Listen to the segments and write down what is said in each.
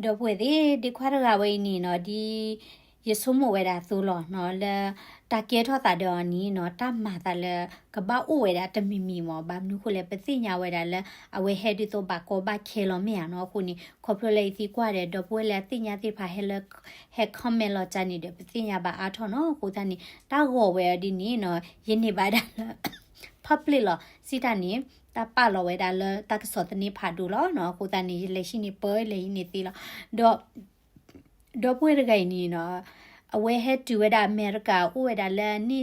ดอกบัวดีควาระไว้นี่เนาะดียสมเวดาสูหรอเนาะแล้วตาเกียทอตาดอนี้เนาะตามมาตาละกะบ้าอูเวดาตะมีหมอบามนุคุเลปสิญาเวดาละเอาไว้เฮดิโตบาโกบาเคลอเมียเนาะคุนี่คอพเลยสิกว่าเดดอกบัวละติญาติพาเฮลเฮคอมเมลอจานี่เดปสิญาบาอาทอเนาะกูตานี่ตาโกเวดินี่เนาะยินนี่บาดาละพับลิลอสิตานี่ตาป้าลอเวดาละตากสอตนี่พาดูลอเนาะกูตานี่เลชินี่เปยเลยนี่ติลอดอกบัวไกนี่เนาะအဝဲဟဲတူဝဲဒါအမေရိကဥဝဲဒါလန်နိ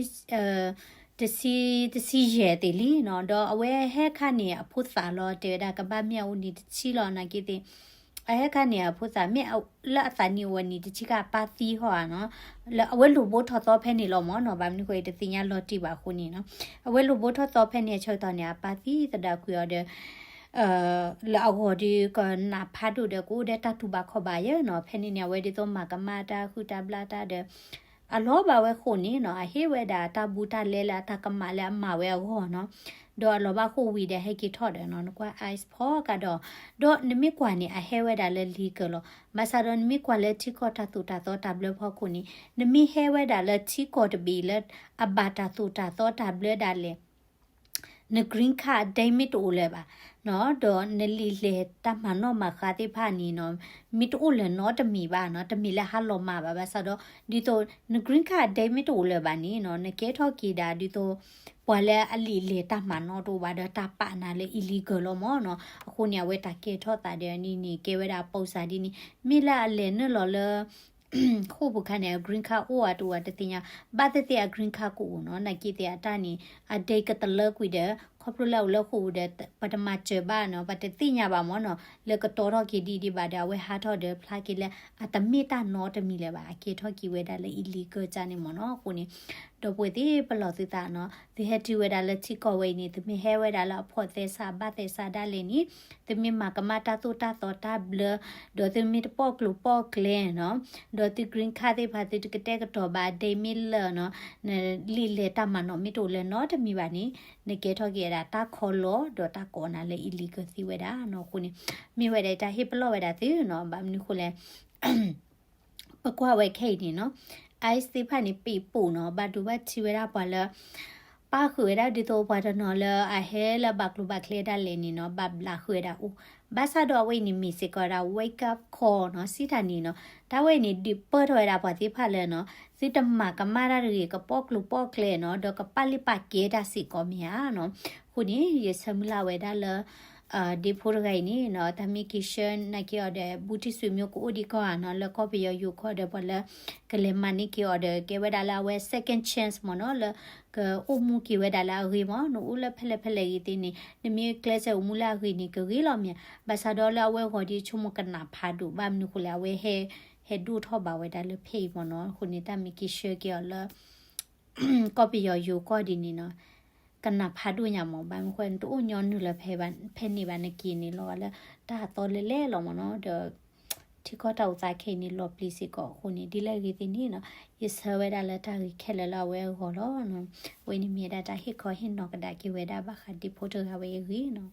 တစီရဲတေလီနော်တော့အဝဲဟဲခါနေအဖို့စာလောတေဒါကဘာမြောက်နီတချီလောနာကိတေအဟဲခါနေအဖို့စာမြေလက်အစာနီဝနီတချီကပါသီဟောနော်အဝဲလူဘိုးထော်တော့ဖဲနေလောမောနော်ဘာမနိကိုတသိညာလောတိပါခုနေနော်အဝဲလူဘိုးထော်တော့ဖဲနေချောက်တော့နေပါသီတဒါကွေရတဲ့လာဟောဒီကနာဖာဒူတဲ့ကိုတဲ့တတူပါခေါ်ပါရဲ့နော်ဖဲနေနေဝဲဒီတော့မကမာတာခုတဘလာတာတဲ့အလောပါဝဲခုနေနော်အဟေဝဲတာတဘူတာလဲလာတကမာလဲအမဝဲဟောနော်တော့အလောပါခုဝီတဲ့ဟဲကီထော့တယ်နော်ကွာ ice ဖောကတော့တော့နမိကွာနေအဟဲဝဲတာလဲလီကလောမဆာတော့နမိကွာလဲတီကောတာတူတာတော့တဘလဖောခုနေနမိဟဲဝဲတာလဲတီကောတဘီလဲအဘာတာတူတာတော့တဘလဒါလဲနဂရင်းခါဒိုင်မီတိုလဲပါနော်တော့နလီလေတမနောမခါတိဖာနီနော်မီတိုလဲနော်တမီပါနော်တမီလဲဟာလောမာပါဆိုတော့ဒီတော့နဂရင်းခါဒိုင်မီတိုလဲပါနီနော်နကဲထော့ကီဒါဒီတော့ပွာလဲအလီလေတမနောတော့ပါတော့တပနာလေ illegal လောမောနော်အခုညဝဲတကဲထော့တာတဲ့နီကဲဝဲတာပုံစာဒီနီမီလာလဲနော်လောလခုဘခနဲ့ green card အိုအတူတတင်ညာဘာတတဲ့ green card ကိုနော်နကိတဲ့အတနီအဒေကတလကွိတဲ့ခေါပလောက်လောက်ခုတဲ့ပထမချဘာနော်ဘာတတင်ညာပါမောနော်လကတော်တော့ကီဒီပါဒါဝဲဟာတော့တဲ့ဖလာကီလဲအတမီတာနော်တမီလဲပါအကေထော့ကီဝဲဒါလဲ illegal ကြနေမောနော်ခုနေတော့ပွေတိပလောသီတာနော်ဒီဟက်တီဝဲဒါလဲချီကောဝဲနေတမီဟဲဝဲဒါလဲအဖို့သေးစာဘတ်သေးစာဒါလဲနီတမီမကမတာတူတာတော့တာဘလတော့တမီတပေါကလူပေါကလဲနော်တော့ဒီ green card တွေပါတိကတဲ့ကတော့ဘာဒေမီလနော်လီလေတာမနော်မီတိုလဲနော်တမီပါနီနကေထော့ကီတာတာခေါ်လို့တော့တာကောနာလဲ illegal စီဝဲတာနော်ခုနေမိဝဲတဲ့တာဟစ်ပလော့ဝဲတာသိနော်ဘာမနခုလဲပကွာဝဲခိတ်နေနော်အိုက်စတိဖာနေปีปูเนาะบาดูบาชีเวราปะละป้าคือได้ดิโตปะเนาะละอะเฮละบักลูบักเลดาเลนี่เนาะบับลาคือได้อูบาซาดอเวนี่มีสิกอรา wake up call เนาะสิทานี่เนาะดาเวนี่ดิเปิดไว้ดาปะติพาเลยเนาะสิตมากะมารารีกะปอกลูปอกเลเนาะดอกะปาลิปะเกดาสิกอเมียเนาะခုนี่เยสมลาเวดาละဒီဖိုရဂိုင်နီနော်တမီကီရှန်နကီအော်တဲ့ဘူတီဆွေမျိုးကိုဒီကောနော်လကောပီယူခေါ်တဲ့ဘလကလေမနီကီအော်တဲ့ကေဝဒါလာဝဲ second chance မနော်လကအုံမူကီဝဒါလာရီမနော်ဦးလဖလက်ဖလက်ရီတင်းနေမြေကလဆဲဦးမူလာရီနီကရီလောမြဘာသာဒေါ်လာဝဲဟောဒီချုံမကနာဖာဒူဘာမနုခလာဝဲဟဲဒူထောဘာဝဲဒါလဖေးမနော်ခုနေတမီကီရှကီအော်လကောပီယူကောဒီနီနော်กันนับพาดูหยามบางคนตู้ย้อนอยู่ละเพนนี่บานกีนี่รอแล้วตาตอนเล่ๆหรอมเนาะเดี๋ยวที่ก็เต่าใจเคนี่รอปลีสิก็คนนี้ดีเลยทีนี้เนาะยิสเวดาละตาแค่ละเวก็รอเนาะเวนี่มีดาตาเฮคอเห็นนอกกระดาษกิเวดาบักดิโพเตอร์ฮาเวรีเนาะ